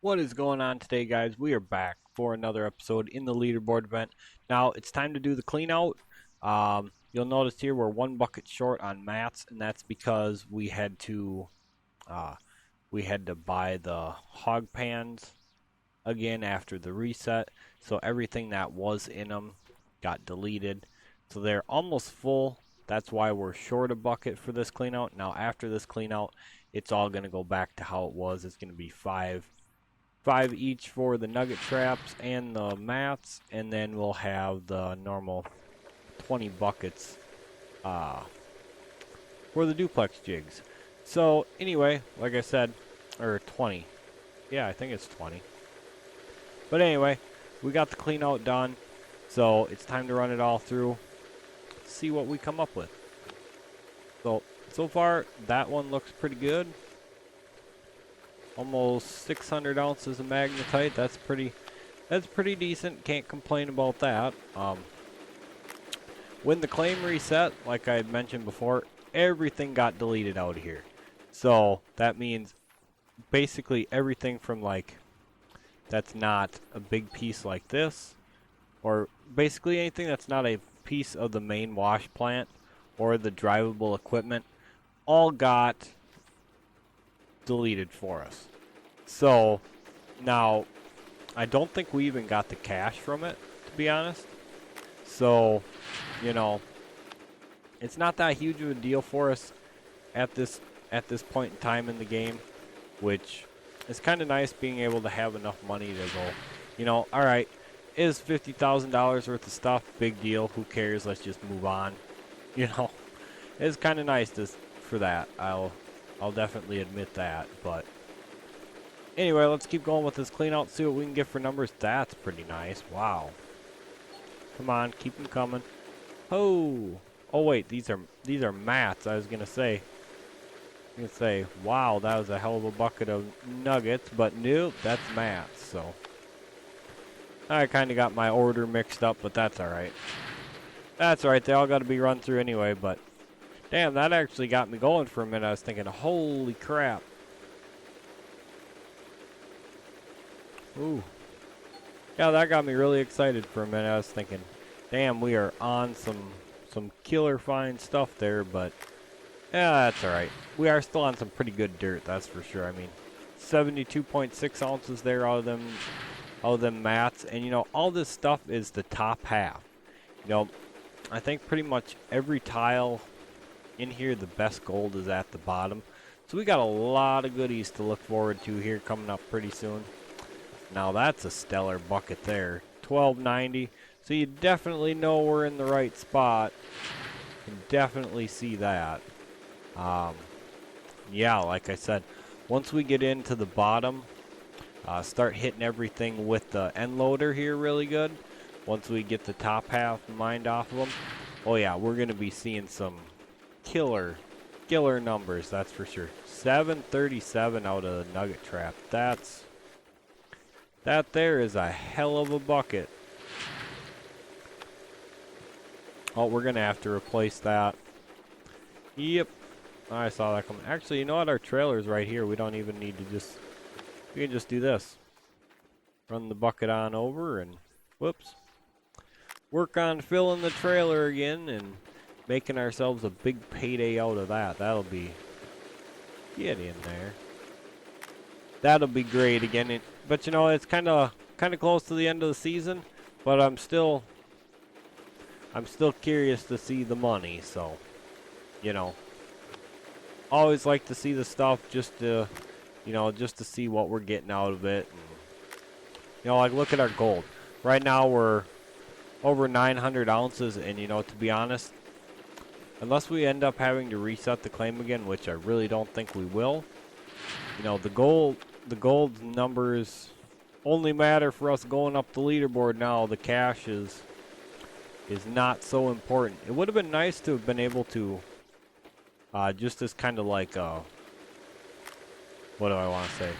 What is going on today, guys? We are back for another episode in the leaderboard event. Now it's time to do the clean out. You'll notice here we're one bucket short on mats, and that's because uh, we had to buy the hog pans again after the reset. So everything that was in them got deleted. So they're almost full. That's why we're short a bucket for this clean out. Now after this clean out, it's all going to go back to how it was. It's going to be five each for the nugget traps and the mats, and then we'll have the normal 20 buckets uh, for the duplex jigs. So anyway, like I said, or 20. Yeah, I think it's 20. But anyway, we got the clean out done, so it's time to run it all through, see what we come up with. So far, that one looks pretty good. Almost 600 ounces of magnetite. That's pretty decent. Can't complain about that. When the claim reset, like I had mentioned before, everything got deleted out of here. So that means basically everything from like that's not a big piece like this, or basically anything that's not a piece of the main wash plant or the drivable equipment, all got deleted for us. So now I don't think we even got the cash from it, to be honest. So, you know, it's not that huge of a deal for us at this point in time in the game, which is kind of nice being able to have enough money to go, all right, is $50,000 worth of stuff, big deal, who cares, let's just move on. You know, it's kind of nice for that. I'll definitely admit that, but anyway, let's keep going with this clean out, see what we can get for numbers. That's pretty nice. Wow. Come on, keep them coming. Oh. Oh wait, these are mats. I was gonna say, wow, that was a hell of a bucket of nuggets, but nope, that's mats. So I kind of got my order mixed up, but that's all right. That's all right. They all got to be run through anyway. But damn, that actually got me going for a minute. I was thinking, holy crap. Ooh. Yeah, that got me really excited for a minute. I was thinking, damn, we are on some killer fine stuff there, but yeah, that's all right. We are still on some pretty good dirt, that's for sure. I mean, 72.6 ounces there out of them mats, and all this stuff is the top half. I think pretty much every tile in here, the best gold is at the bottom. So we got a lot of goodies to look forward to here coming up pretty soon. Now that's a stellar bucket there. 1290. So you definitely know we're in the right spot. You can definitely see that. Yeah, like I said, once we get into the bottom, start hitting everything with the end loader here really good. Once we get the top half mined off of them, oh yeah, we're going to be seeing some killer numbers, that's for sure. 737 out of the nugget trap. That there is a hell of a bucket. Oh, we're going to have to replace that. Yep. I saw that coming. Actually, you know what? Our trailer's right here. We don't even need to we can just do this. Run the bucket on over and, whoops. Work on filling the trailer again and making ourselves a big payday out of that. That'll be, get in there. That'll be great again. But it's kind of close to the end of the season, but I'm still curious to see the money, so always like to see the stuff just to see what we're getting out of it. And, like look at our gold. Right now we're over 900 ounces, and to be honest, unless we end up having to reset the claim again, which I really don't think we will, the gold numbers only matter for us going up the leaderboard now. The cash is not so important. It would have been nice to have been able to just as kind of like what do I want to say?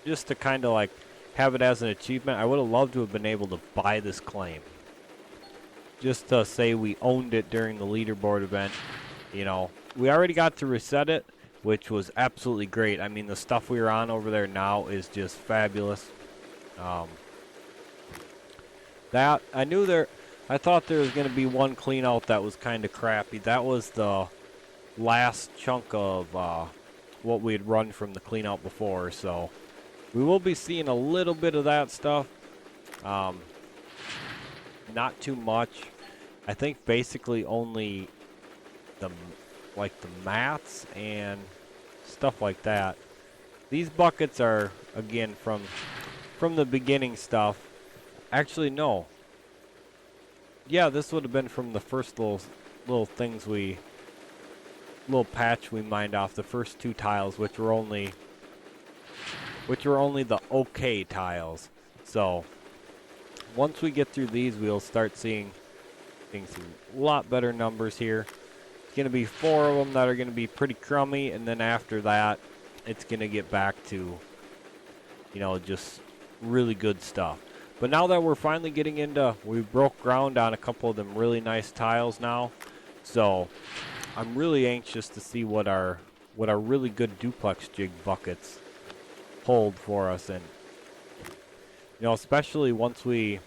Just to kind of like have it as an achievement. I would have loved to have been able to buy this claim. Just to say we owned it during the leaderboard event. We already got to reset it, which was absolutely great. I mean, the stuff we were on over there now is just fabulous. That I knew there. I thought there was going to be one clean out that was kind of crappy. That was the last chunk of what we had run from the clean out before. So we will be seeing a little bit of that stuff. Not too much. I think basically only the mats and stuff like that. These buckets are again from the beginning stuff. Actually, no. Yeah, this would have been from the first little things little patch we mined off, the first 2 tiles, which were only the okay tiles. So once we get through these, we'll start seeing some a lot better numbers here. It's going to be 4 of them that are going to be pretty crummy, and then after that, it's going to get back to, you know, just really good stuff. But now that we're finally getting into, we broke ground on a couple of them really nice tiles now. So I'm really anxious to see what our really good duplex jig buckets hold for us. And, you know, especially once we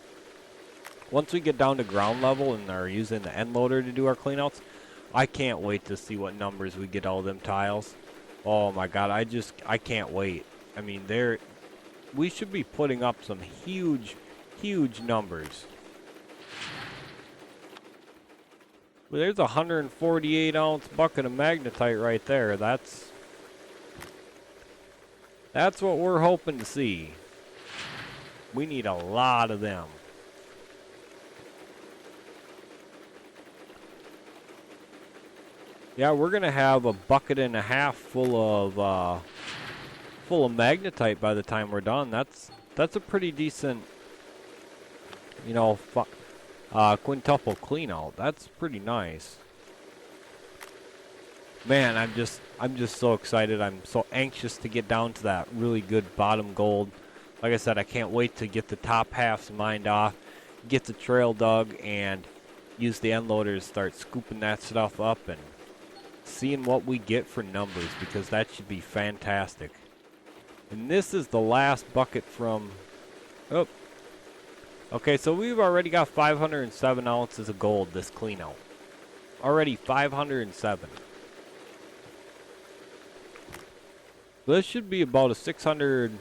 get down to ground level and are using the end loader to do our cleanouts, I can't wait to see what numbers we get out of them tiles. Oh my God, I can't wait. I mean, we should be putting up some huge numbers. Well, there's a 148 ounce bucket of magnetite right there. That's what we're hoping to see. We need a lot of them. Yeah, we're gonna have a bucket and a half full of magnetite by the time we're done. That's a pretty decent, you know, quintuple clean out. That's pretty nice. Man, I'm just so excited. I'm so anxious to get down to that really good bottom gold. Like I said, I can't wait to get the top halves mined off, get the trail dug, and use the end loader to start scooping that stuff up and seeing what we get for numbers, because that should be fantastic. And this is the last bucket from... Oh. Okay, so we've already got 507 ounces of gold this clean out. Already 507. This should be about a 600,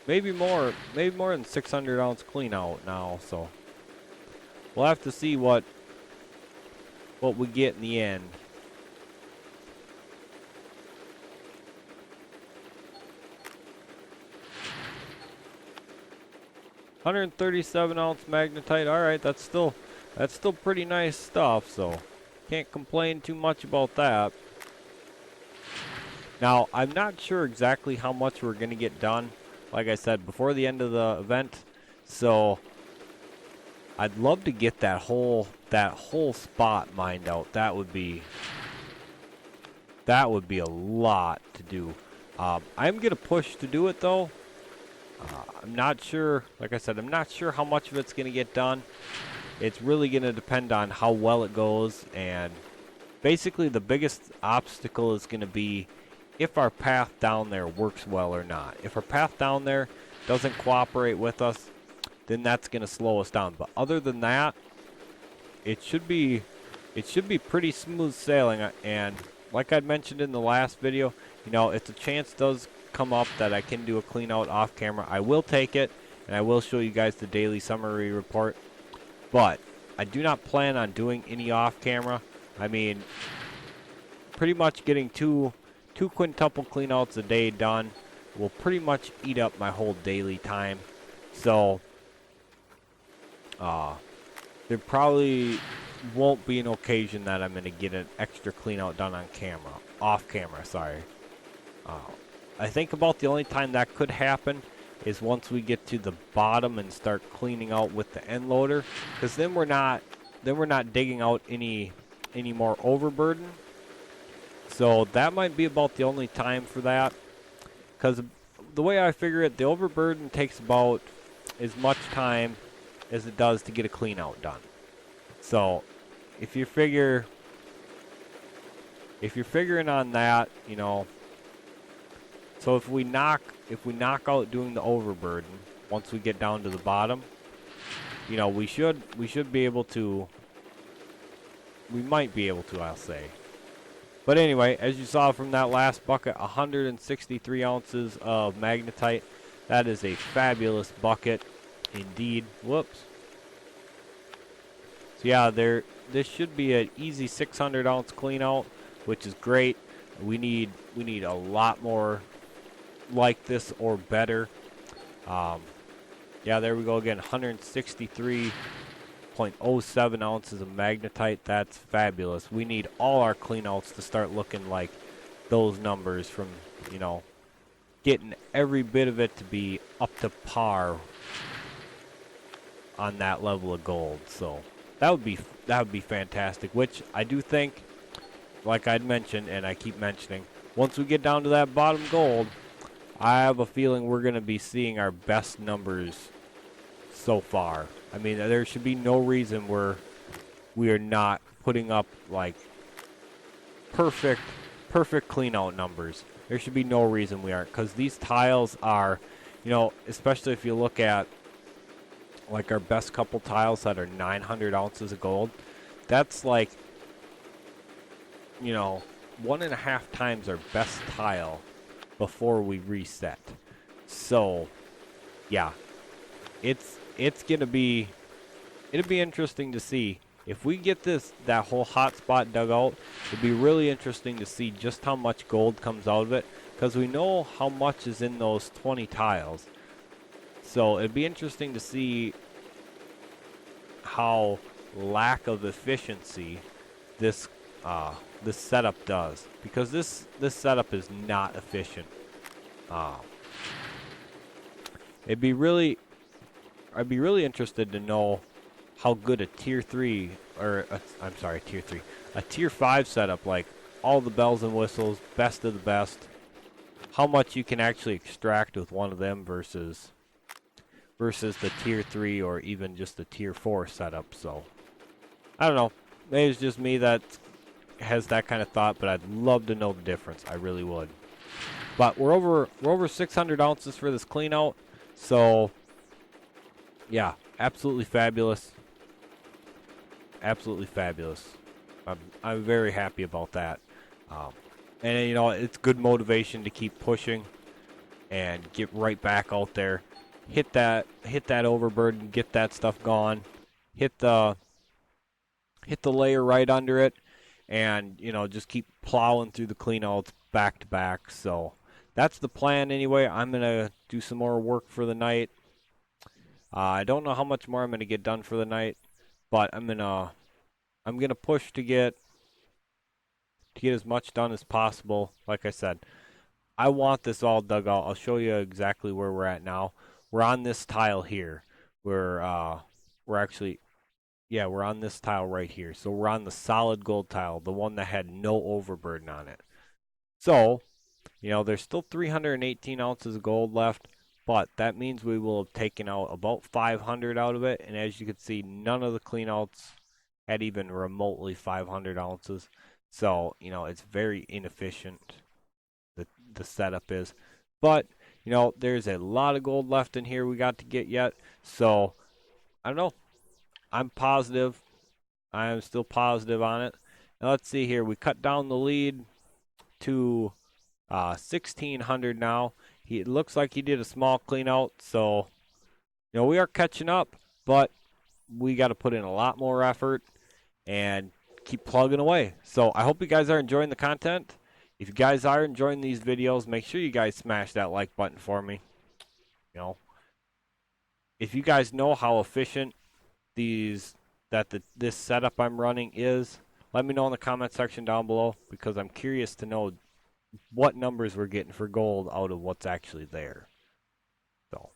maybe more than 600 ounce clean out now, so we'll have to see what we get in the end. $137 ounce magnetite. All right, that's still pretty nice stuff, so can't complain too much about that. Now, I'm not sure exactly how much we're going to get done, like I said, before the end of the event. So I'd love to get that whole spot mined out. That would be a lot to do. I'm going to push to do it, though. I'm not sure, like I said, I'm not sure how much of it's going to get done. It's really going to depend on how well it goes, and basically the biggest obstacle is going to be if our path down there works well or not. If our path down there doesn't cooperate with us, then that's going to slow us down. But other than that, it should be pretty smooth sailing. And like I'd mentioned in the last video, you know, if the chance does come up that I can do a clean out off camera, I will take it, and I will show you guys the daily summary report. But I do not plan on doing any off camera. I mean, pretty much getting two quintuple cleanouts a day done will pretty much eat up my whole daily time. So there probably won't be an occasion that I'm going to get an extra cleanout done on camera, off camera, sorry. I think about the only time that could happen is once we get to the bottom and start cleaning out with the end loader, because then we're not digging out any more overburden. So that might be about the only time for that, because the way I figure it, the overburden takes about as much time as it does to get a clean out done. So if you figure if you're figuring on that, you know, so if we knock out doing the overburden, once we get down to the bottom, you know, we should be able to, we might be able to, I'll say. But anyway, as you saw from that last bucket, 163 ounces of magnetite. That is a fabulous bucket indeed. Whoops. So yeah, this should be an easy 600 ounce clean out, which is great. We need a lot more like this or better. Yeah, there we go again. 163.07 ounces of magnetite. That's fabulous. We need all our cleanouts to start looking like those numbers from, you know, getting every bit of it to be up to par on that level of gold. So that would be fantastic, which I do think, like I'd mentioned and I keep mentioning, once we get down to that bottom gold, I have a feeling we're going to be seeing our best numbers so far. I mean, there should be no reason we are not putting up like perfect clean out numbers. There should be no reason we aren't, because these tiles are, you know, especially if you look at like our best couple tiles that are 900 ounces of gold, that's like, you know, 1.5 times our best tile before we reset. So yeah, it'll be interesting to see if we get that whole hot spot dug out. It'd be really interesting to see just how much gold comes out of it, because we know how much is in those 20 tiles. So it'd be interesting to see how lack of efficiency this setup does, because this setup is not efficient. I'd be really interested to know how good a tier 3 or a tier 5 setup, like all the bells and whistles, best of the best, how much you can actually extract with one of them versus the tier 3 or even just the tier 4 setup. So I don't know, maybe it's just me that has that kind of thought, but I'd love to know the difference. I really would. But we're over 600 ounces for this clean out, so yeah, absolutely fabulous. Absolutely fabulous. I'm very happy about that. And you know, it's good motivation to keep pushing and get right back out there. Hit that overburden, get that stuff gone. Hit the layer right under it, and you know, just keep plowing through the cleanouts back to back. So that's the plan anyway. I'm gonna do some more work for the night. I don't know how much more I'm gonna get done for the night, but I'm gonna push to get as much done as possible. Like I said, I want this all dug out. I'll show you exactly where we're at now. We're on this tile here. We're actually, yeah, we're on this tile right here. So we're on the solid gold tile, the one that had no overburden on it. So, you know, there's still 318 ounces of gold left, but that means we will have taken out about 500 out of it. And as you can see, none of the cleanouts had even remotely 500 ounces. So, you know, it's very inefficient, the setup is. But, you know, there's a lot of gold left in here we got to get yet. So, I don't know. I'm positive. I am still positive on it. Now, let's see here. We cut down the lead to 1,600 now. It looks like he did a small clean out. So, you know, we are catching up, but we got to put in a lot more effort and keep plugging away. So I hope you guys are enjoying the content. If you guys are enjoying these videos, make sure you guys smash that like button for me. You know, if you guys know how efficient this setup I'm running is, let me know in the comment section down below, because I'm curious to know what numbers we're getting for gold out of what's actually there. So,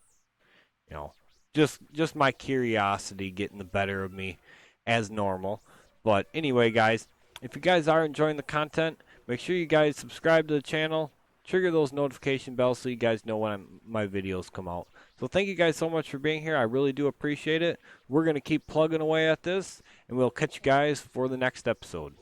you know, just my curiosity getting the better of me as normal. But anyway, guys, if you guys are enjoying the content, make sure you guys subscribe to the channel, trigger those notification bells so you guys know when my videos come out. So thank you guys so much for being here. I really do appreciate it. We're going to keep plugging away at this, and we'll catch you guys for the next episode.